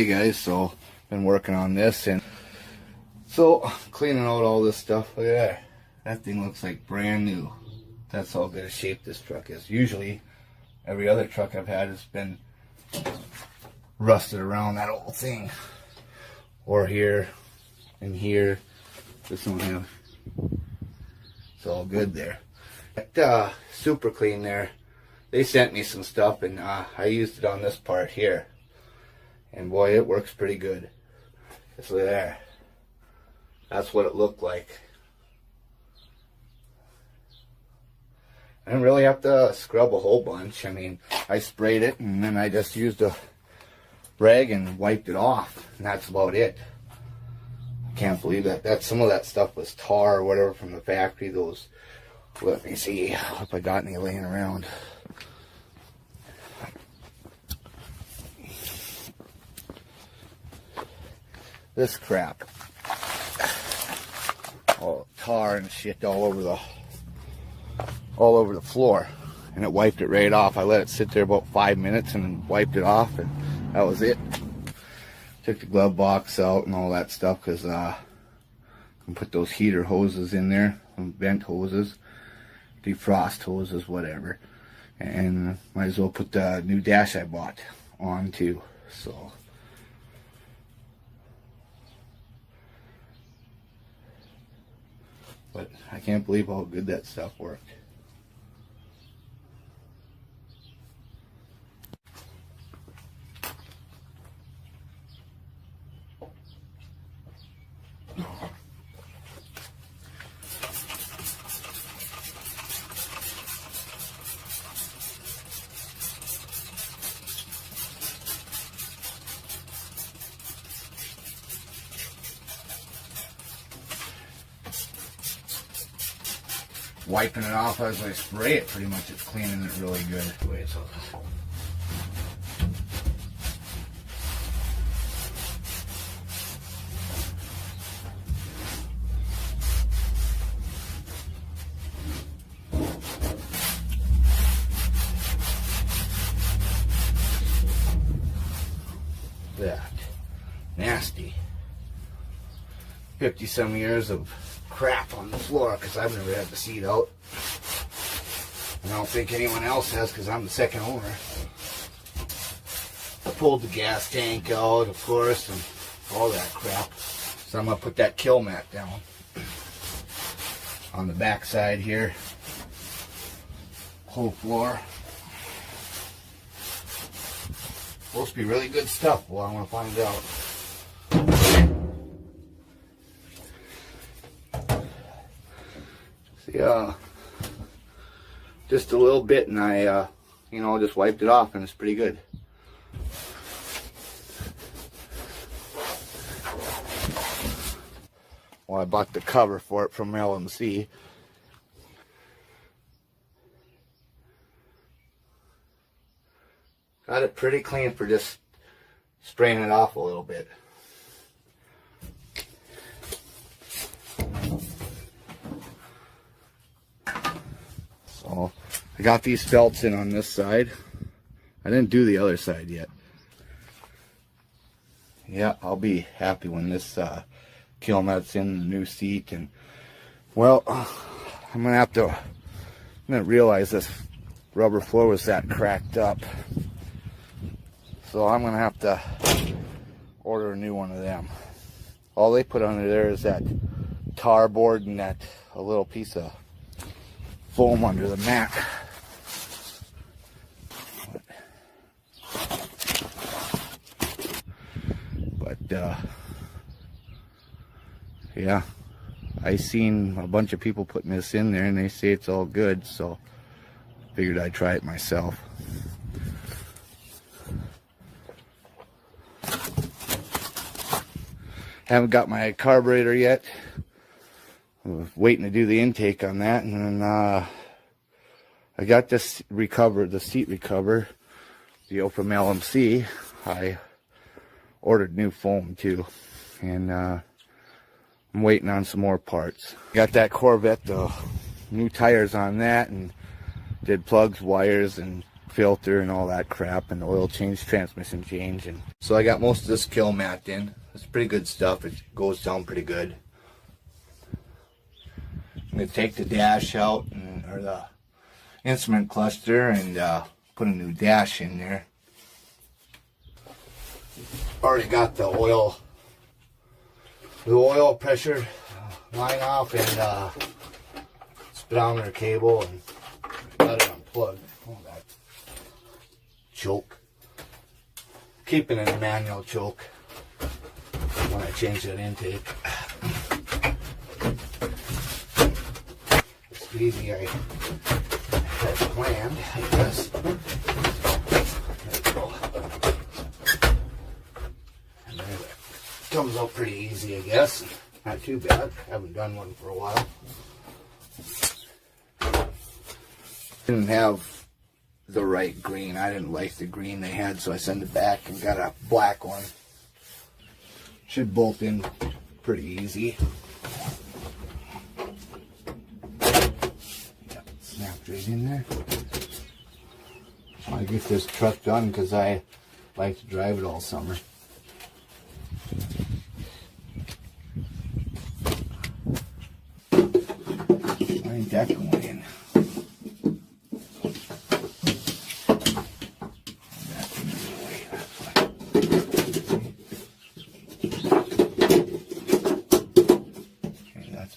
Hey guys, so been working on this, and so cleaning out all this stuff. Look at that. That thing looks like brand new. That's how good a shape this truck is. Usually every other truck I've had has been rusted around that old thing, or here and here. This one have, it's all good there. That super clean there, they sent me some stuff, and I used it on this part here, and boy, it works pretty good. Just look there. That's what it looked like. I didn't really have to scrub a whole bunch. I mean, I sprayed it and then I just used a rag and wiped it off, and that's about it. I can't believe that some of that stuff was tar or whatever from the factory. Those, let me see if I got any laying around. This crap, all tar and shit all over the floor, and it wiped it right off. I let it sit there about 5 minutes and then wiped it off, and that was it. Took the glove box out and all that stuff, because I can put those heater hoses in there, vent hoses, defrost hoses, whatever, and might as well put the new dash I bought on too. So but I can't believe how good that stuff worked. Wiping it off as I spray it, pretty much it's cleaning it really good. Wait, so that nasty 50-some years of crap on the floor, because I've never had the seat out, and I don't think anyone else has, because I'm the second owner. I pulled the gas tank out, of course, and all that crap. So I'm going to put that kill mat down on the back side here, whole floor. Supposed to be really good stuff. Well, I want to find out. Yeah, just a little bit, and I, just wiped it off, and it's pretty good. Well, I bought the cover for it from LMC. Got it pretty clean for just spraying it off a little bit. So I got these felts in on this side. I didn't do the other side yet. Yeah, I'll be happy when this kill mat's in the new seat. And well, I'm gonna realize this rubber floor was that cracked up, so I'm gonna have to order a new one of them. All they put under there is that tar board and that a little piece of foam under the mat. But yeah, I seen a bunch of people putting this in there, and they say it's all good, so figured I'd try it myself. Haven't got my carburetor yet. Waiting to do the intake on that, and then I got this the seat recover, from LMC. I ordered new foam too, and I'm waiting on some more parts. Got that Corvette, the new tires on that, and did plugs, wires, and filter and all that crap, and oil change, transmission change. And so I got most of this kill mat in. It's pretty good stuff. It goes down pretty good. I'm going to take the dash out, or the instrument cluster, and put a new dash in there. Already got the oil pressure line off, and speedometer cable, and got it unplugged. Oh, that choke. Keeping it in a manual choke when I change that intake. It's easy. I had planned, I guess. There we go. And there it comes out pretty easy, I guess. Not too bad. Haven't done one for a while. Didn't have the right green. I didn't like the green they had, so I sent it back and got a black one. Should bolt in pretty easy. Yep, snapped right in there. I get this truck done because I like to drive it all summer. Why ain't that going in?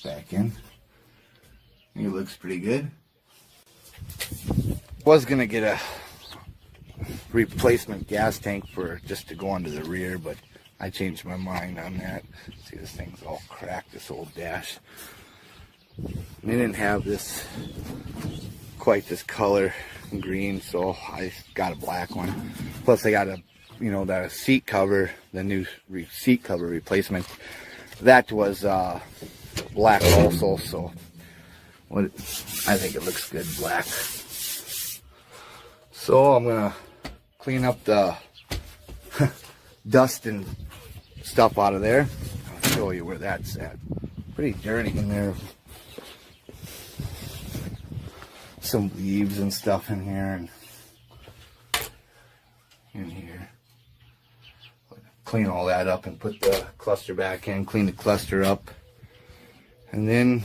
Back in. It looks pretty good. Was gonna get a replacement gas tank for just to go under the rear, but I changed my mind on that. See, this thing's all cracked, this old dash. They didn't have this quite this color green, so I got a black one. Plus I got a, you know, the seat cover, the new seat cover replacement. That was black also, so I think it looks good black. So I'm gonna clean up the dust and stuff out of there. I'll show you where that's at. Pretty dirty in there. Some leaves and stuff in here and in here. Clean all that up and put the cluster back in. Clean the cluster up. And then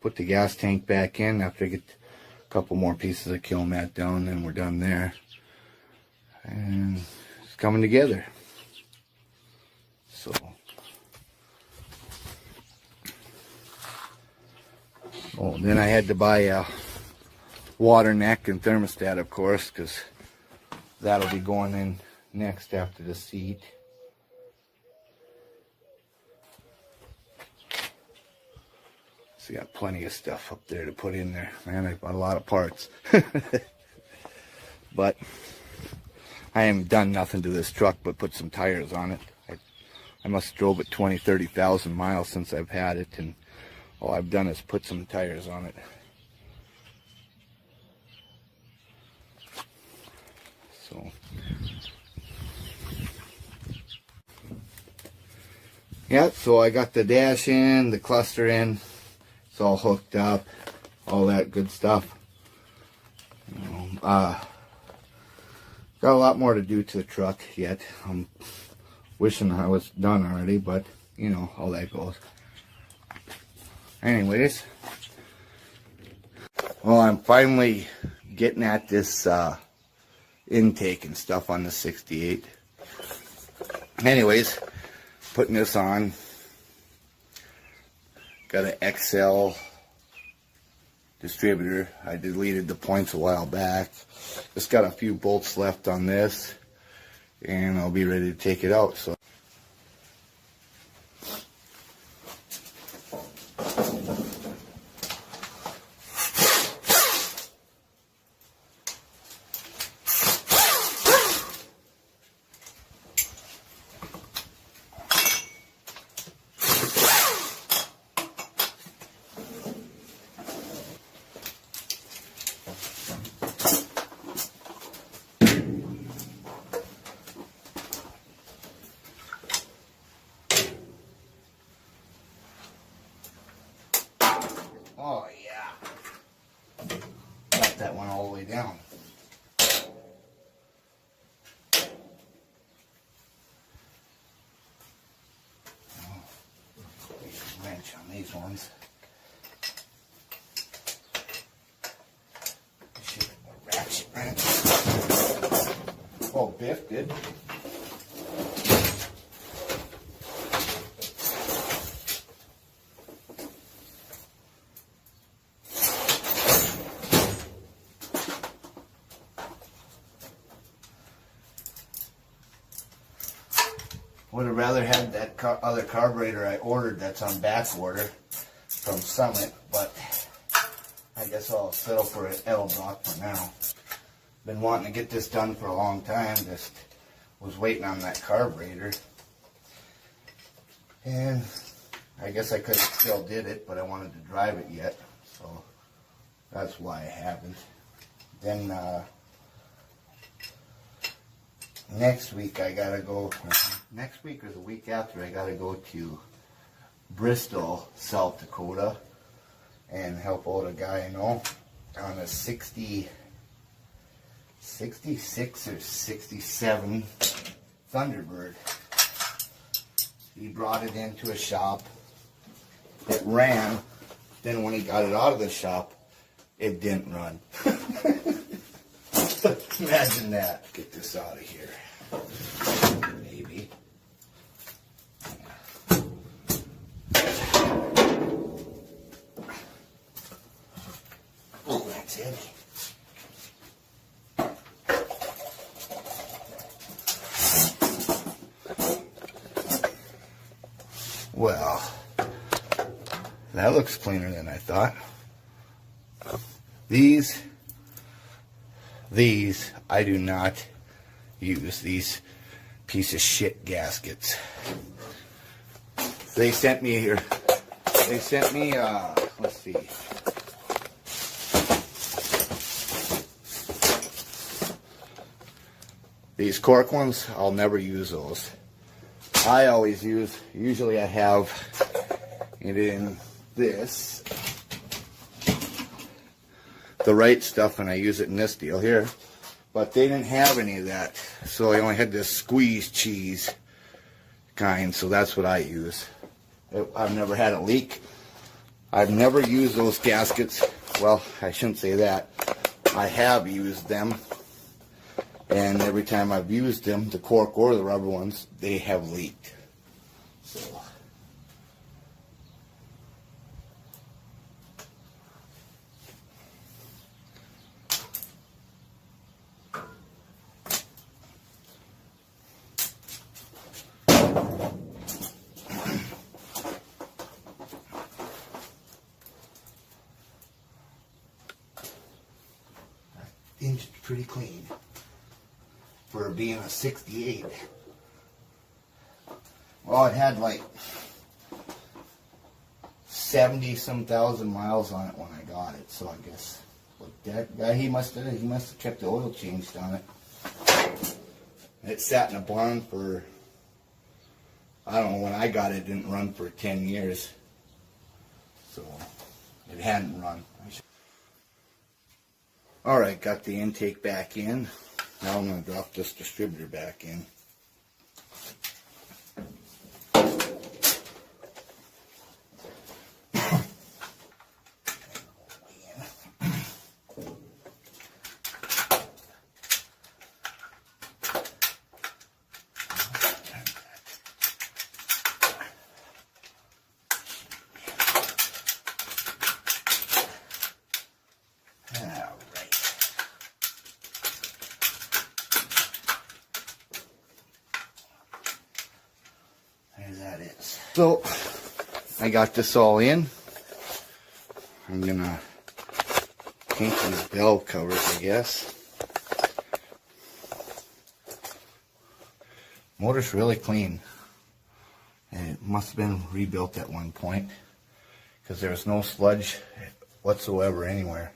put the gas tank back in after I get a couple more pieces of kill mat down, then we're done there. And it's coming together. So, oh, then I had to buy a water neck and thermostat, of course, because that'll be going in next after the seat. So got plenty of stuff up there to put in there. Man, I bought a lot of parts. But I haven't done nothing to this truck but put some tires on it. I must have drove it 20,000-30,000 miles since I've had it, and all I've done is put some tires on it. So yeah, so I got the dash in, the cluster in. It's all hooked up, all that good stuff. Got a lot more to do to the truck yet. I'm wishing I was done already, but you know how that goes. Anyways, well, I'm finally getting at this intake and stuff on the 68. Anyways, putting this on. Got an XL distributor. I deleted the points a while back. Just got a few bolts left on this, and I'll be ready to take it out. So oh yeah, got that one all the way down. ones. Should have more ratchet wrenches. Oh, Biff did. Would have rather had that other carburetor I ordered that's on back order from Summit, but I guess I'll settle for an L block for now. Been wanting to get this done for a long time, just was waiting on that carburetor. And I guess I could have still did it, but I wanted to drive it yet, so that's why I haven't. Then next week I gotta go, next week or the week after, I gotta go to Bristol, South Dakota and help out a guy I know on a 66 or 67 Thunderbird. He brought it into a shop, it ran, then when he got it out of the shop, it didn't run. Imagine that. Get this out of here. Maybe. Oh, that's heavy. Well, that looks cleaner than I thought. These I do not use, these piece of shit gaskets. They sent me here, let's see. These cork ones, I'll never use those. I always usually I have it in this, the right stuff, and I use it in this deal here, but they didn't have any of that, so I only had this squeeze cheese kind, so that's what I use. I've never had a leak. I've never used those gaskets. Well, I shouldn't say that. I have used them, and every time I've used them, the cork or the rubber ones, they have leaked. So engine's pretty clean for being a 68. Well, it had like 70 some thousand miles on it when I got it, so I guess that guy, he must have kept the oil changed on it. It sat in a barn for, I don't know, when I got it, it didn't run for 10 years, so it hadn't run. Alright, got the intake back in. Now I'm going to drop this distributor back in. That is. So I got this all in. I'm gonna paint these valve covers, I guess. Motor's really clean, and it must have been rebuilt at one point because there's no sludge whatsoever anywhere.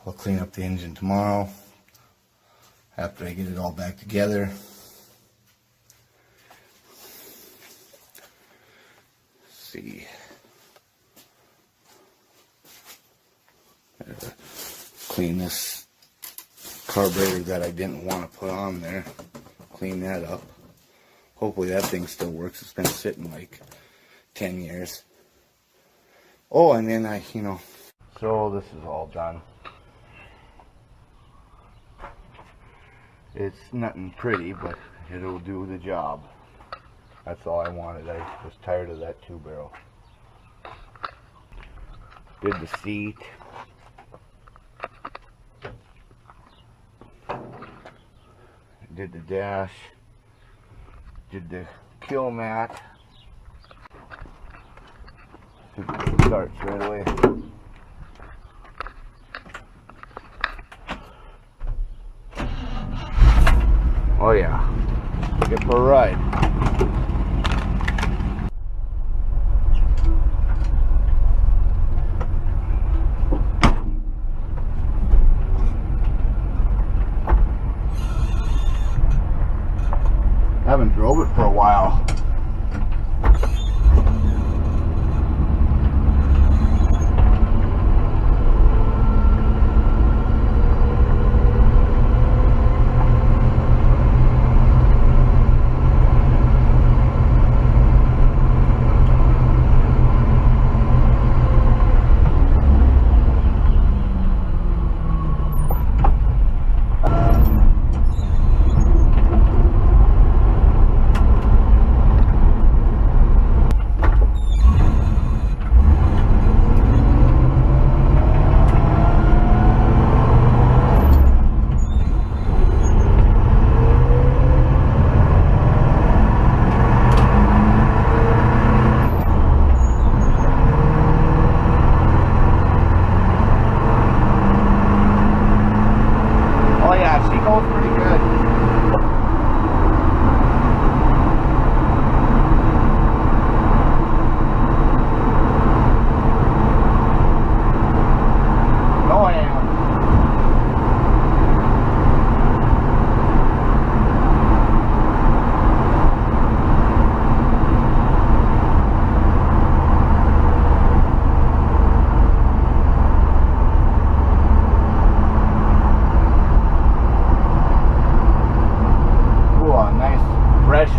I'll clean up the engine tomorrow after I get it all back together. See. Clean this carburetor that I didn't want to put on there. Clean that up. Hopefully that thing still works. It's been sitting like 10 years. Oh, and then so this is all done. It's nothing pretty, but it'll do the job. That's all I wanted. I was tired of that 2-barrel. Did the seat. Did the dash. Did the kill mat. Starts right away. Oh yeah, take it for a ride. Haven't drove it for a while.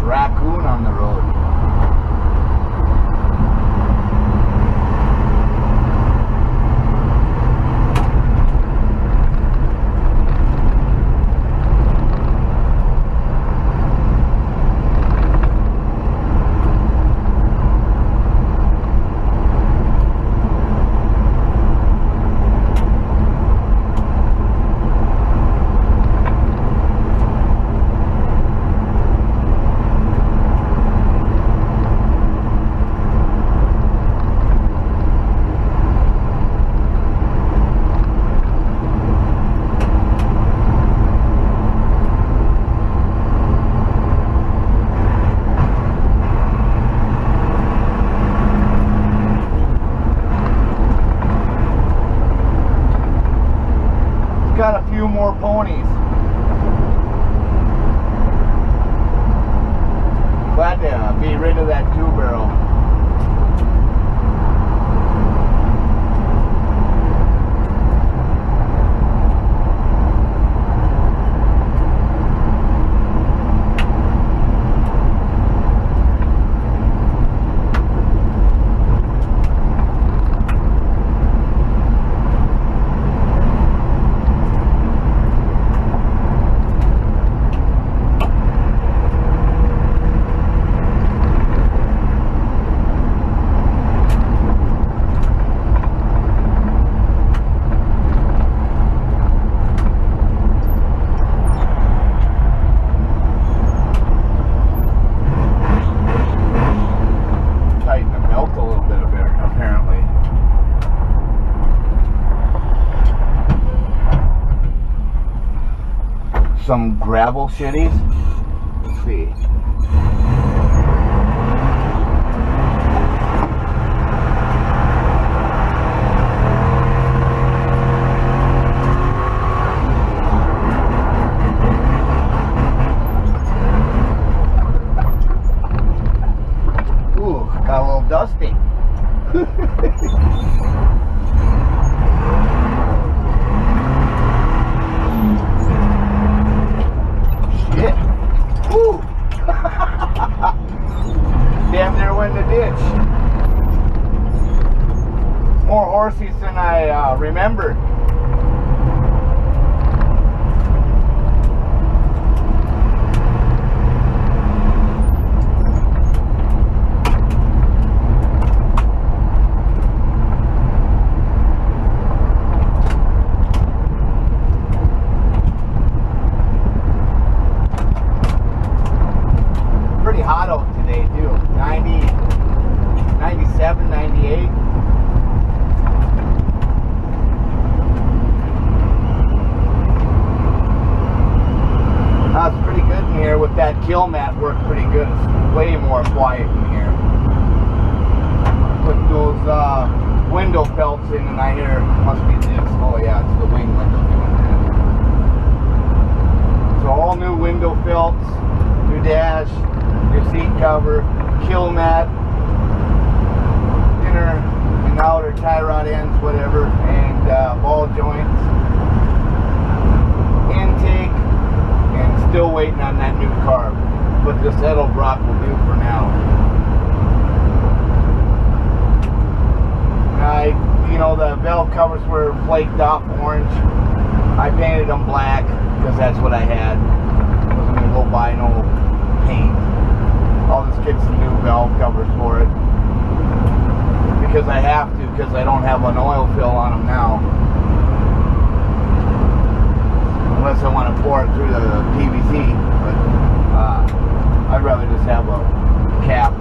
Raccoon on the road. Got a few more ponies. Glad to be rid of that 2-barrel. Some gravel shitties. Let's see. Ooh, got a little dusty. more horses than I remembered. Pretty hot out today too. 90, 97, 98. That's pretty good in here with that kill mat. Worked pretty good. It's way more quiet in here. Put those window felts in, and I hear must be this. Oh yeah, it's the wing window doing that. So all new window felts, new dash, your seat cover, kill mat, inner and outer tie rod ends, whatever, and ball joints, intake. Still waiting on that new carb, but this Edelbrock will do for now. The valve covers were flaked off orange. I painted them black because that's what I had. I wasn't gonna go buy no paint. I'll just get some new valve covers for it because I have to, because I don't have an oil fill on them now. Unless I want to pour it through the PVC, but I'd rather just have a cap,